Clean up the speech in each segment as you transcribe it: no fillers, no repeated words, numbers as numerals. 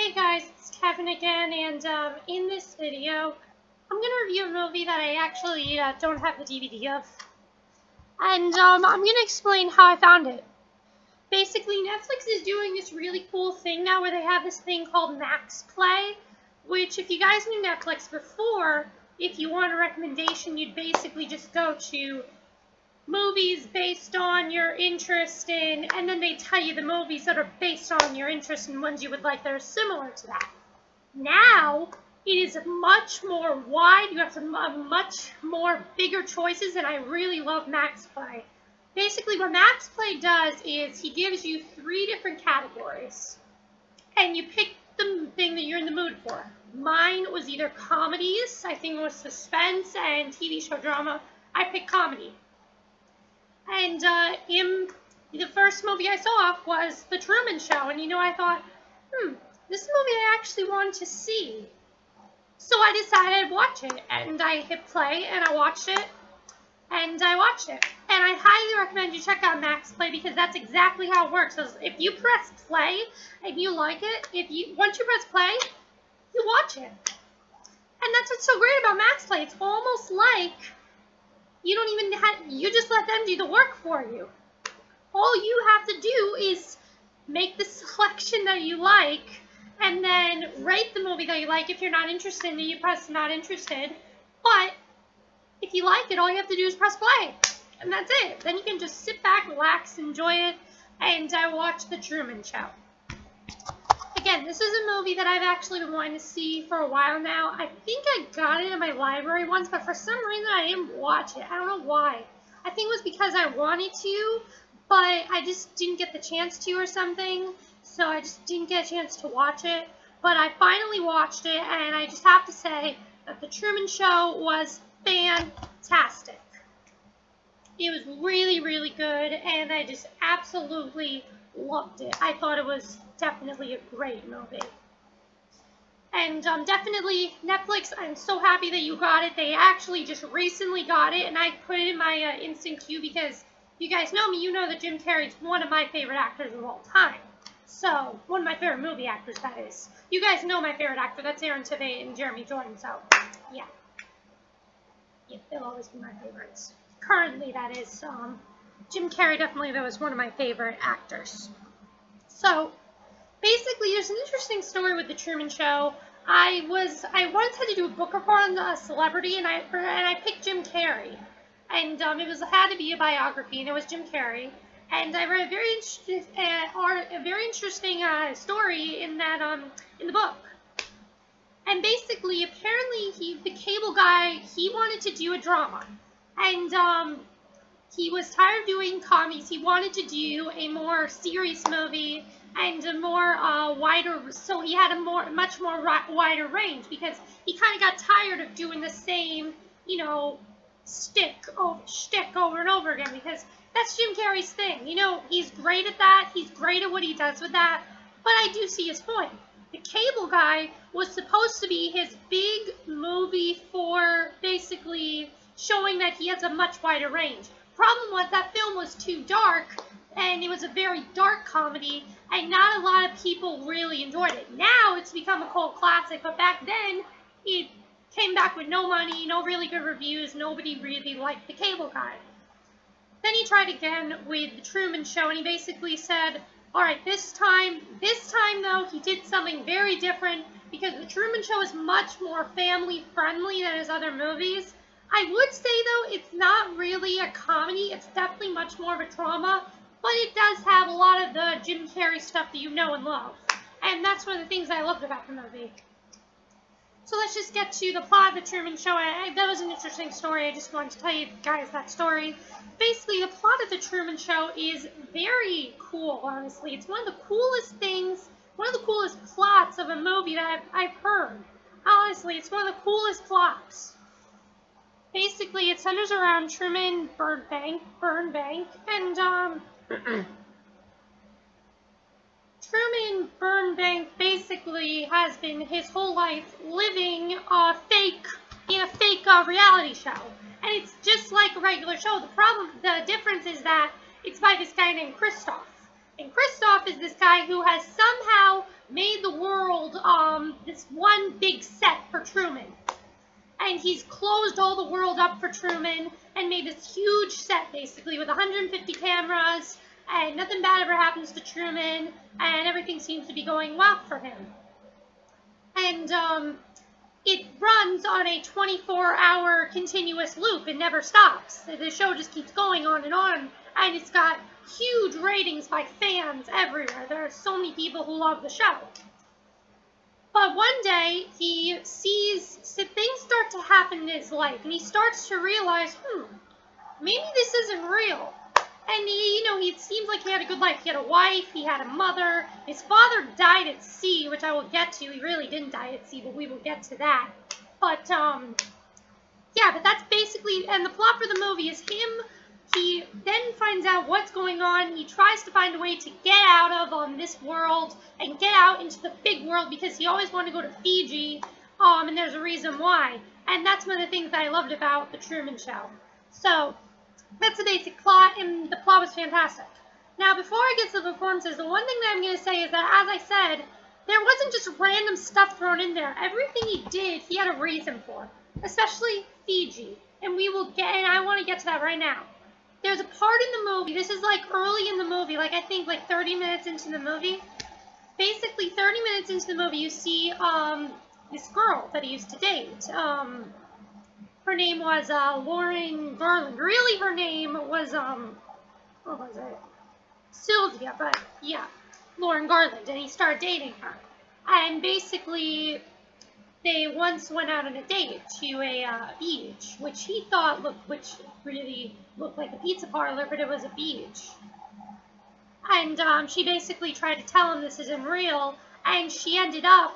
Hey guys, it's Kevin again, and in this video, I'm going to review a movie that I actually don't have the DVD of. And I'm going to explain how I found it. Basically, Netflix is doing this really cool thing now where they have this thing called Max Play, which if you guys knew Netflix before, if you want a recommendation, you'd basically just go to movies based on your interest in, and then they tell you the movies that are based on your interest and ones you would like that are similar to that. Now, it is much more wide. You have some much more bigger choices, and I really love Max Play. Basically, what Max Play does is he gives you 3 different categories, and you pick the thing that you're in the mood for. Mine was either comedies, I think it was suspense, and TV show drama. I picked comedy. And the first movie I saw was The Truman Show, and I thought, this movie I actually wanted to see. So I decided I'd watch it, and I hit play, and I watched it, and I watched it. And I highly recommend you check out Max Play, because that's exactly how it works. So if you press play, and you like it, once you press play, you watch it. And that's what's so great about Max Play. It's almost like you don't even you just let them do the work for you. All you have to do is make the selection that you like and then rate the movie that you like. If you're not interested in it, you press not interested. But if you like it, all you have to do is press play. And that's it. Then you can just sit back, relax, enjoy it, and watch The Truman Show. Again, this is a movie that I've actually been wanting to see for a while now. I think I got it in my library once, but for some reason I didn't watch it. I don't know why. I think it was because I wanted to, but I just didn't get the chance to or something. So I just didn't get a chance to watch it. But I finally watched it, and I just have to say that The Truman Show was fantastic. It was really, really good, and I just absolutely loved it. I thought it was definitely a great movie. And definitely, Netflix, I'm so happy that you got it. They actually just recently got it, and I put it in my instant queue because you guys know me. You know that Jim Carrey's one of my favorite actors of all time. So, one of my favorite movie actors, that is. You guys know my favorite actor. That's Aaron Tveit and Jeremy Jordan, so, yeah. Yeah, they'll always be my favorites. Currently, that is, Jim Carrey definitely, that was one of my favorite actors. So, basically, there's an interesting story with The Truman Show. I once had to do a book report on a celebrity, and I picked Jim Carrey. And it had to be a biography, and it was Jim Carrey. And I read a very interesting story in that in the book. And basically, apparently, the cable guy, he wanted to do a drama, and he was tired of doing comedies. He wanted to do a more serious movie and a more wider, so he had a much more wider range, because he kind of got tired of doing the same, shtick over and over again, because that's Jim Carrey's thing. He's great at that. He's great at what he does with that. But I do see his point. The Cable Guy was supposed to be his big movie for basically showing that he has a much wider range. Problem was that film was too dark, and it was a very dark comedy, and not a lot of people really enjoyed it. Now it's become a cult classic, but back then it came back with no money, no really good reviews. Nobody really liked The Cable Guy. Then he tried again with The Truman Show, and he basically said, all right, this time though, he did something very different, because The Truman Show is much more family friendly than his other movies. I would say, though, it's not really a comedy. It's definitely much more of a drama, but it does have a lot of the Jim Carrey stuff that you know and love. And that's one of the things I loved about the movie. So let's just get to the plot of The Truman Show. That was an interesting story. I just wanted to tell you guys that story. Basically, the plot of The Truman Show is very cool, honestly. It's one of the coolest things, one of the coolest plots of a movie that I've heard. Honestly, it's one of the coolest plots. Basically, it centers around Truman Burbank, and Truman Burbank basically has been his whole life living in a fake reality show, and it's just like a regular show. The difference is that it's by this guy named Christoph, and Christoph is this guy who has somehow made the world this one big set for Truman. And he's closed all the world up for Truman and made this huge set, basically, with 150 cameras, and nothing bad ever happens to Truman, and everything seems to be going well for him. And it runs on a 24-hour continuous loop. It never stops. The show just keeps going on, and it's got huge ratings by fans everywhere. There are so many people who love the show. But one day, he sees things start to happen in his life, and he starts to realize, maybe this isn't real. And it seems like he had a good life. He had a wife, he had a mother. His father died at sea, which I will get to. He really didn't die at sea, but we will get to that. But, yeah, but that's basically, and the plot for the movie is him. He then finds out what's going on. He tries to find a way to get out of this world and get out into the big world because he always wanted to go to Fiji, and there's a reason why. And that's one of the things that I loved about The Truman Show. So, that's the basic plot, and the plot was fantastic. Now, before I get to the performances, the one thing that I'm going to say is that, as I said, there wasn't just random stuff thrown in there. Everything he did, he had a reason for, especially Fiji. And I want to get to that right now. There's a part in the movie, this is like early in the movie, like I think like 30 minutes into the movie. Basically, 30 minutes into the movie, you see this girl that he used to date. Her name was Lauren Garland. Really, her name was, what was it? Sylvia, but yeah, Lauren Garland, and he started dating her. And basically, they once went out on a date to a beach, which he thought really looked like a pizza parlor, but it was a beach. And she basically tried to tell him this isn't real, and she ended up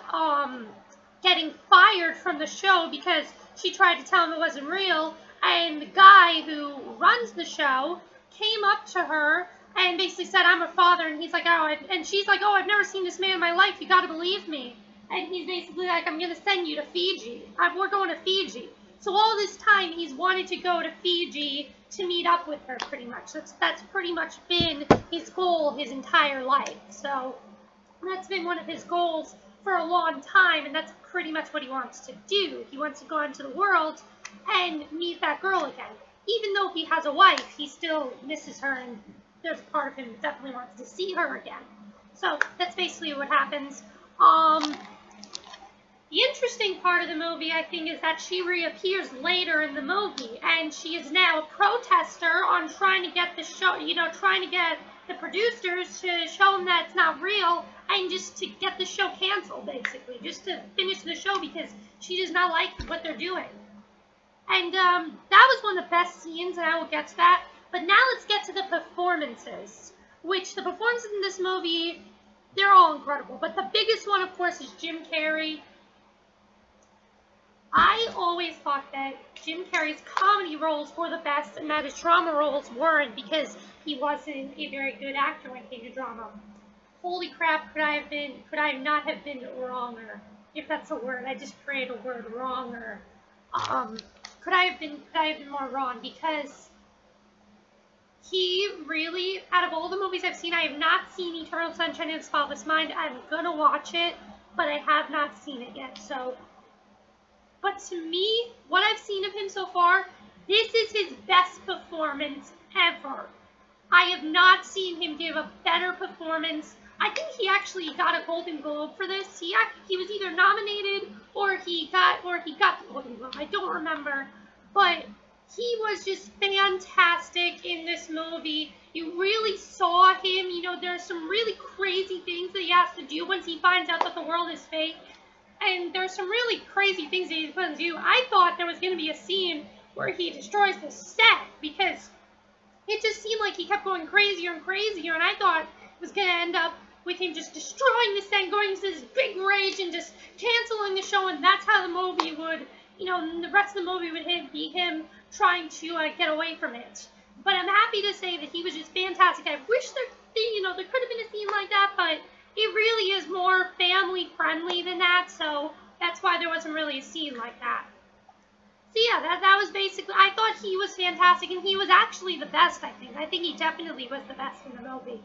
getting fired from the show because she tried to tell him it wasn't real, and the guy who runs the show came up to her and basically said, "I'm her father," and he's like, and she's like, "Oh, I've never seen this man in my life, you gotta believe me." And he's basically like, "I'm gonna send you to Fiji. We're going to Fiji." So all this time, he's wanted to go to Fiji to meet up with her, pretty much. That's pretty much been his goal his entire life. So that's been one of his goals for a long time, and that's pretty much what he wants to do. He wants to go into the world and meet that girl again. Even though he has a wife, he still misses her, and there's a part of him that definitely wants to see her again. So that's basically what happens. The interesting part of the movie, I think, is that she reappears later in the movie, and she is now a protester on trying to get the show, trying to get the producers to show them that it's not real, and just to get the show canceled, basically, just to finish the show because she does not like what they're doing. And that was one of the best scenes, and I will get to that. But now let's get to the performances, which the performances in this movie, they're all incredible. But the biggest one, of course, is Jim Carrey. I always thought that Jim Carrey's comedy roles were the best and that his drama roles weren't because he wasn't a very good actor when it came to drama. Holy crap, could I not have been wronger? If that's a word, I just created a word, wronger. Could I have been more wrong? Because he really, out of all the movies I've seen, I have not seen Eternal Sunshine of the Spotless Mind. I'm gonna watch it, but I have not seen it yet, so. But to me, what I've seen of him so far, this is his best performance ever. I have not seen him give a better performance. I think he actually got a Golden Globe for this. He was either nominated or he got the Golden Globe. I don't remember, but he was just fantastic in this movie. You really saw him. There's some really crazy things that he has to do once he finds out that the world is fake. And there's some really crazy things that he's going to do. I thought there was going to be a scene where he destroys the set because it just seemed like he kept going crazier and crazier, and I thought it was going to end up with him just destroying the set and going into this big rage and just canceling the show, and that's how the movie would, the rest of the movie would be him trying to get away from it. But I'm happy to say that he was just fantastic. I wish there could have been a scene like that, but it really is more family friendly than that, so that's why there wasn't really a scene like that. So yeah, that was basically, I thought he was fantastic, and he was actually the best, I think. I think he definitely was the best in the movie.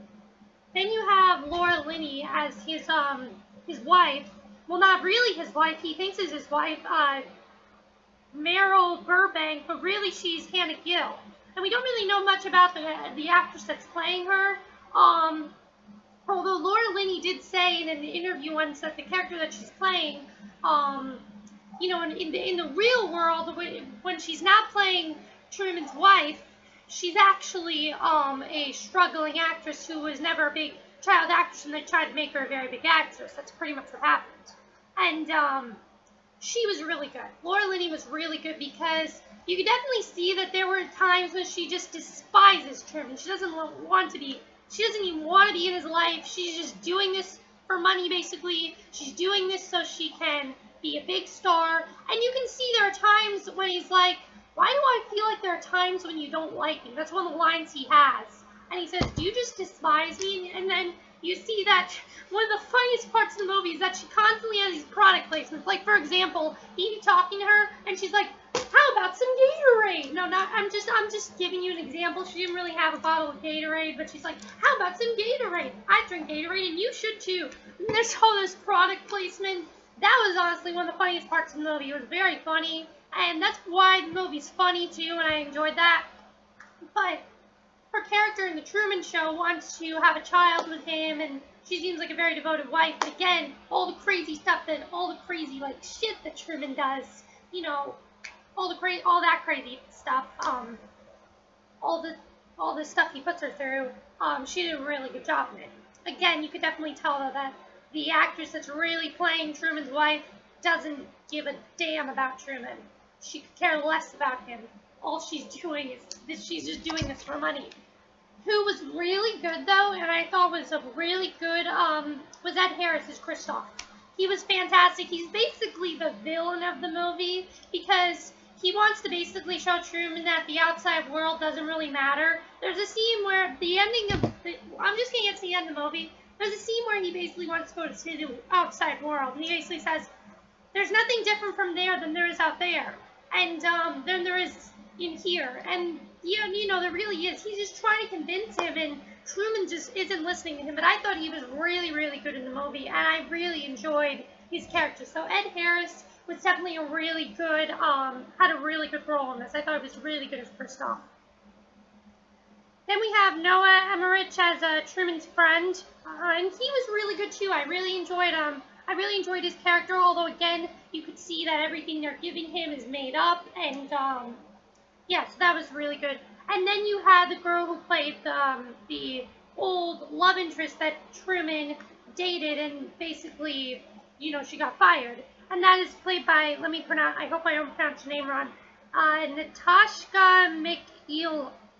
Then you have Laura Linney as his wife, well, not really his wife. He thinks is his wife, Meryl Burbank, but really she's Hannah Gill. And we don't really know much about the actress that's playing her. Although Laura Linney did say in an interview once that the character that she's playing, in the real world, when she's not playing Truman's wife, she's actually a struggling actress who was never a big child actress, and they tried to make her a very big actress. That's pretty much what happened. And she was really good. Laura Linney was really good because you could definitely see that there were times when she just despises Truman. She doesn't want to be. She doesn't even want to be in his life. She's just doing this for money, basically. She's doing this so she can be a big star. And you can see there are times when he's like, why do I feel like there are times when you don't like me? That's one of the lines he has. And he says, do you just despise me? And then you see that one of the funniest parts of the movie is that she constantly has these product placements. Like, for example, he'd be talking to her, and she's like, how about some Gatorade? No, I'm just giving you an example. She didn't really have a bottle of Gatorade, but she's like, how about some Gatorade? I drink Gatorade, and you should too. And there's all this product placement. That was honestly one of the funniest parts of the movie. It was very funny, and that's why the movie's funny too, and I enjoyed that. But her character in the Truman Show wants to have a child with him, and she seems like a very devoted wife. But again, all the crazy like shit that Truman does, all that crazy stuff, all the stuff he puts her through, she did a really good job in it. Again, you could definitely tell though that the actress that's really playing Truman's wife doesn't give a damn about Truman. She could care less about him. All she's doing is she's just doing this for money. Who was really good though, and I thought was a really good, was Ed Harris as Kristoff. He was fantastic. He's basically the villain of the movie because he wants to basically show Truman that the outside world doesn't really matter. There's a scene where I'm just gonna get to the end of the movie. There's a scene where he basically wants to go to the outside world, and he basically says, there's nothing different from there than there is out there. And then there is in here. And, there really is. He's just trying to convince him, and Truman just isn't listening to him. But I thought he was really, really good in the movie, and I really enjoyed his character. So Ed Harris was definitely a really good, had a really good role in this. I thought it was really good as Kristoff. Then we have Noah Emmerich as Truman's friend, and he was really good too. I really enjoyed his character, although again, you could see that everything they're giving him is made up, and yeah, so that was really good. And then you had the girl who played the old love interest that Truman dated, and basically, she got fired. And that is played by, I hope I don't pronounce her name wrong, Natashka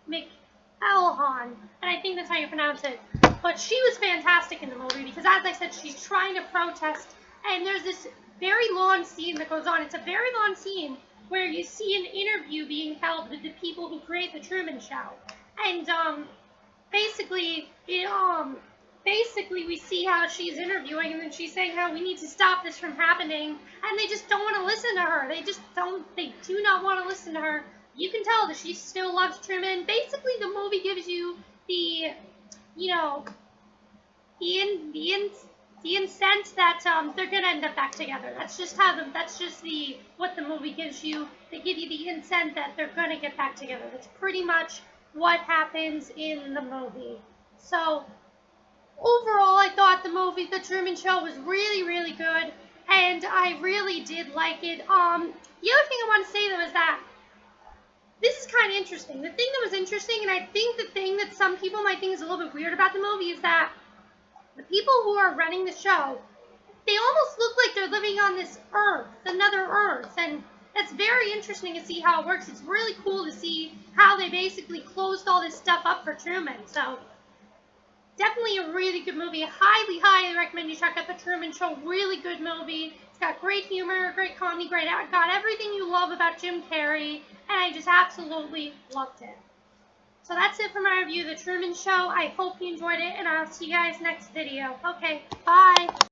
McElhone, and I think that's how you pronounce it. But she was fantastic in the movie because, as I said, she's trying to protest, and there's this very long scene that goes on. It's a very long scene where you see an interview being held with the people who create the Truman Show, and basically we see how she's interviewing, and then she's saying how we need to stop this from happening, and they just don't want to listen to her. They do not want to listen to her. You can tell that she still loves Truman. Basically, the movie gives you the incense that they're gonna end up back together. That's just what the movie gives you. They give you the incense that they're gonna get back together. That's pretty much what happens in the movie. So overall, I thought the Truman Show was really, really good, and I really did like it. The other thing I want to say though is that this is kind of interesting. The thing that was interesting, and I think the thing that some people might think is a little bit weird about the movie, is that the people who are running the show, they almost look like they're living on this Earth, another Earth, and that's very interesting to see how it works. It's really cool to see how they basically closed all this stuff up for Truman. So definitely a really good movie. I highly, highly recommend you check out The Truman Show. Really good movie. It's got great humor, great comedy, got everything you love about Jim Carrey, and I just absolutely loved it. So that's it for my review of The Truman Show. I hope you enjoyed it, and I'll see you guys next video. Okay, bye!